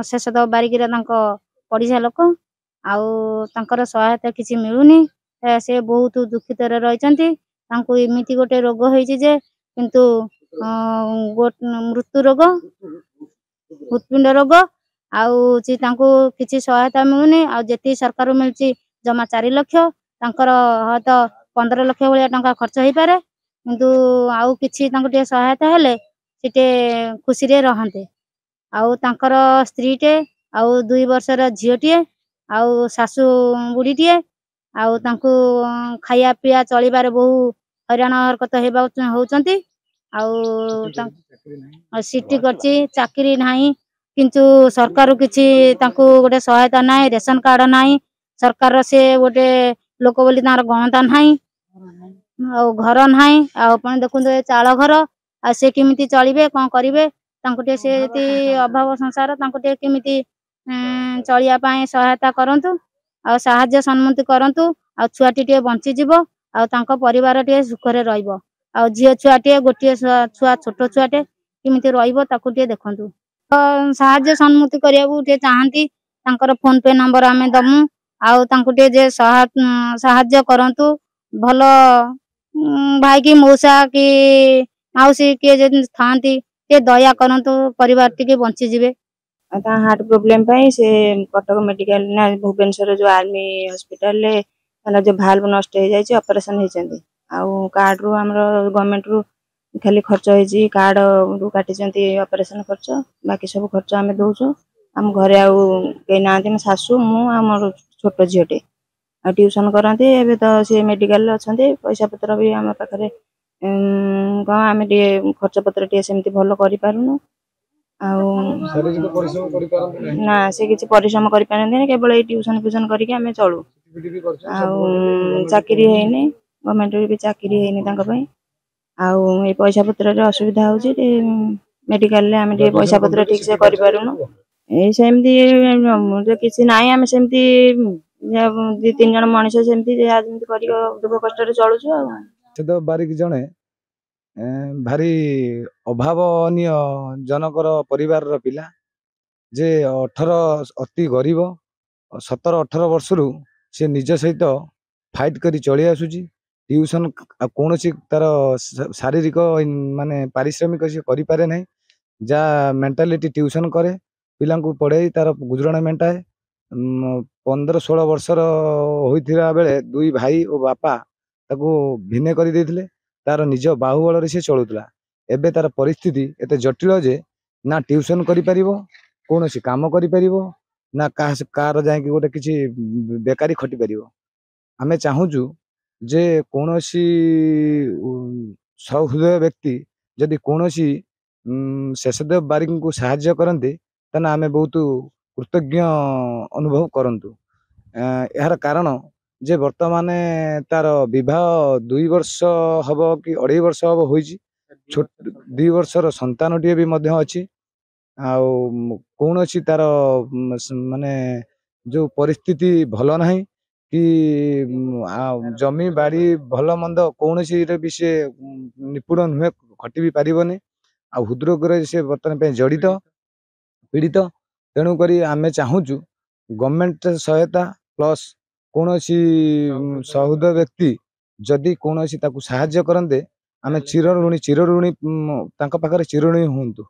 ଶେଷଦେବ ବାରିକର ତାଙ୍କ ପଡ଼ିଶା ଲୋକ ଆଉ ତାଙ୍କର ସହାୟତା କିଛି ମିଳୁନି। ସେ ବହୁତ ଦୁଃଖିତରେ ରହିଛନ୍ତି। ତାଙ୍କୁ ଏମିତି ଗୋଟେ ରୋଗ ହେଇଛି ଯେ କିନ୍ତୁ ମୃତ୍ୟୁ ରୋଗ, ହୃତ୍ପିଣ୍ଡ ରୋଗ। ଆଉ ତାଙ୍କୁ କିଛି ସହାୟତା ମିଳୁନି। ଆଉ ଯେତିକି ସରକାର ମିଳୁଛି ଜମା 4 ଲକ୍ଷ, ତାଙ୍କର ହয়তো 15 ଲକ୍ଷ ଭଳିଆ ଟଙ୍କା ଖର୍ଚ୍ଚ ହେଇପାରେ। କିନ୍ତୁ ଆଉ କିଛି ତାଙ୍କୁ ଟିକେ ସହାୟତା ହେଲେ ସେ ଟିକେ ଖୁସିରେ ରହନ୍ତେ। ଆଉ ତାଙ୍କର ସ୍ତ୍ରୀଟେ ଆଉ 2 ବର୍ଷର ଝିଅଟିଏ ଆଉ ଶାଶୁ ବୁଢ଼ୀଟିଏ। ଆଉ ତାଙ୍କୁ ଖାଇବା ପିଇବା ଚଳିବାରେ ବହୁ ହଇରାଣ ହରକତ ହେଉଛନ୍ତି। ଆଉ ସିଟି କରିଛି, ଚାକିରି ନାହିଁ, କିନ୍ତୁ ସରକାର କିଛି ତାଙ୍କୁ ଗୋଟେ ସହାୟତା ନାହିଁ। ରେସନ କାର୍ଡ ନାହିଁ ସରକାର, ସେ ଗୋଟେ ଲୋକ ବୋଲି ତାଙ୍କର ଗଣତା ନାହିଁ, ଆଉ ଘର ନାହିଁ। ଆଉ ଆପଣ ଦେଖନ୍ତୁ ଏ ଚାଳ ଘର, ଆଉ ସେ କେମିତି ଚଳିବେ କଣ କରିବେ? ତାଙ୍କୁ ଟିକେ ସେ ଯଦି ଅଭାବ ସଂସାର, ତାଙ୍କୁ ଟିକେ କେମିତି ଚଳିବା ପାଇଁ ସହାୟତା କରନ୍ତୁ, ଆଉ ସାହାଯ୍ୟ ସମ୍ମତି କରନ୍ତୁ। ଆଉ ଛୁଆଟି ଟିକେ ବଞ୍ଚିଯିବ, ଆଉ ତାଙ୍କ ପରିବାର ଟିକେ ସୁଖରେ ରହିବ। ଆଉ ଝିଅ ଛୁଆଟିଏ, ଗୋଟିଏ ଛୁଆ, ଛୋଟ ଛୁଆଟେ କେମିତି ରହିବ ତାକୁ ଟିକେ ଦେଖନ୍ତୁ। ସାହାଯ୍ୟ ସମ୍ମତି କରିବାକୁ ଟିକେ ଚାହାନ୍ତି। ତାଙ୍କର ଫୋନ ପେ ନମ୍ବର ଆମେ ଦମୁ। ଆଉ ତାଙ୍କୁ ଟିକେ ଯେ ସାହାଯ୍ୟ କରନ୍ତୁ। ଭଲ ଭାଇ କି ମଉସା କି ମାଉସୀ କିଏ ଯଦି ଥାଆନ୍ତି ଟିକେ ଦୟା କରନ୍ତୁ, ପରିବାର ଟିକେ ବଞ୍ଚିଯିବେ। ତା ହାର୍ଟ ପ୍ରୋବ୍ଲେମ ପାଇଁ ସେ କଟକ ମେଡିକାଲ ନା ଭୁବନେଶ୍ୱର ଯୋଉ ଆର୍ମି ହସ୍ପିଟାଲରେ ତାର ଯୋଉ ଭାଲ୍ଭ ନଷ୍ଟ ହେଇଯାଇଛି, ଅପରେସନ ହେଇଛନ୍ତି। ଆଉ କାର୍ଡରୁ ଆମର ଗଭର୍ଣ୍ଣମେଣ୍ଟରୁ ଖାଲି ଖର୍ଚ୍ଚ ହେଇଛି, କାର୍ଡରୁ କାଟିଛନ୍ତି ଅପରେସନ ଖର୍ଚ୍ଚ, ବାକି ସବୁ ଖର୍ଚ୍ଚ ଆମେ ଦଉଛୁ। ଆମ ଘରେ ଆଉ କେହି ନାହାନ୍ତି, ମୋ ଶାଶୁ, ମୁଁ ଆଉ ମୋର ଛୋଟ ଝିଅଟେ। ଆଉ ଟ୍ୟୁସନ କରନ୍ତି, ଏବେ ତ ସେ ମେଡିକାଲରେ ଅଛନ୍ତି। ପଇସା ପତ୍ର ବି ଆମ ପାଖରେ କଣ, ଆମେ ଟିକେ ଖର୍ଚ୍ଚ ପତ୍ର ଟିକେ ସେମିତି ଭଲ କରିପାରୁନୁ। ଆଉ ନା, ସେ କିଛି ପରିଶ୍ରମ କରିପାରନ୍ତିନି, କେବଳ ଏଇ ଟ୍ୟୁସନ ଫ୍ୟୁସନ କରିକି ଆମେ ଚଳୁ। ଆଉ ଚାକିରି ହେଇନି, ଗଭର୍ଣ୍ଣମେଣ୍ଟରେ ବି ଚାକିରି ହେଇନି ତାଙ୍କ ପାଇଁ। ଆଉ ଏଇ ପଇସା ପତ୍ରରେ ଅସୁବିଧା ହଉଛି, ମେଡିକାଲରେ ଆମେ ଟିକେ ପଇସା ପତ୍ର ଠିକ ସେ କରିପାରୁନୁ। ଏଇ ସେମିତି କିଛି ନାହିଁ, ଆମେ ସେମିତି 2-3 ଜଣ ମଣିଷ ସେମିତି ଯାହା ଯେମିତି କରିକି ଦୁଃଖ କଷ୍ଟରେ ଚଳୁଛୁ। ଆଉ ଶେଷଦେବ ବାରିକ ଜଣେ ଭାରି ଅଭାବନୀୟ ଜନକର ପରିବାରର ପିଲା, ଯେ ଅତି ଗରିବ। 17-18 ବର୍ଷରୁ ସେ ନିଜ ସହିତ ଫାଇଟ୍ କରି ଚଳି ଆସୁଛି। ଟ୍ୟୁସନ କୌଣସି ତାର ଶାରୀରିକ ମାନେ ପାରିଶ୍ରମିକ ସେ କରିପାରେ ନାହିଁ। ଯାହା ମେଣ୍ଟାଲିଟି ଟ୍ୟୁସନ କରେ, ପିଲାଙ୍କୁ ପଢ଼େଇ ତାର ଗୁଜୁରାଣ ମେଣ୍ଟାଏ। 15-16 ବର୍ଷର ହୋଇଥିବା ବେଳେ 2 ଭାଇ ଓ ବାପା ତାକୁ ଭିନେ କରିଦେଇଥିଲେ। ତାର ନିଜ ବାହୁବଳରେ ସେ ଚଳୁଥିଲା। ଏବେ ତାର ପରିସ୍ଥିତି ଏତେ ଜଟିଳ ଯେ ନା ଟ୍ୟୁସନ କରିପାରିବ, କୌଣସି କାମ କରିପାରିବ ନା, କାହାର ଯାଇକି ଗୋଟେ କିଛି ବେକାରୀ ଖଟି ପାରିବ। ଆମେ ଚାହୁଁଛୁ ଯେ କୌଣସି ସହୃଦୟ ବ୍ୟକ୍ତି ଯଦି କୌଣସି ଶେଷଦେବ ବାରିକଙ୍କୁ ସାହାଯ୍ୟ କରନ୍ତେ, ତାହେଲେ ଆମେ ବହୁତ କୃତଜ୍ଞ ଅନୁଭବ କରନ୍ତୁ। ଏହାର କାରଣ ଯେ ବର୍ତ୍ତମାନ ତାର ବିବାହ 2 ବର୍ଷ ହବ କି 2.5 ବର୍ଷ ହବ ହୋଇଛି। 2 ବର୍ଷର ସନ୍ତାନଟିଏ ବି ମଧ୍ୟ ଅଛି। ଆଉ କୌଣସି ତାର ମାନେ ଯୋଉ ପରିସ୍ଥିତି ଭଲ ନାହିଁ, କି ଜମି ବାଡ଼ି ଭଲ ମନ୍ଦ କୌଣସିରେ ବି ସେ ନିପୁଣ ନୁହେଁ, ଖଟି ବି ପାରିବନି। ଆଉ ହୃଦରୋଗରେ ସେ ବର୍ତ୍ତମାନ ପାଇଁ ପୀଡ଼ିତ। ତେଣୁକରି ଆମେ ଚାହୁଁଛୁ ଗଭର୍ଣ୍ଣମେଣ୍ଟ ସହାୟତା ପ୍ଲସ୍ କୌଣସି ସହୃଦୟ ବ୍ୟକ୍ତି ଯଦି କୌଣସି ତାକୁ ସାହାଯ୍ୟ କରନ୍ତେ, ଆମେ ଚିରଋଣୀ ତାଙ୍କ ପାଖରେ ଚିରଋଣୀ ହୁଅନ୍ତୁ।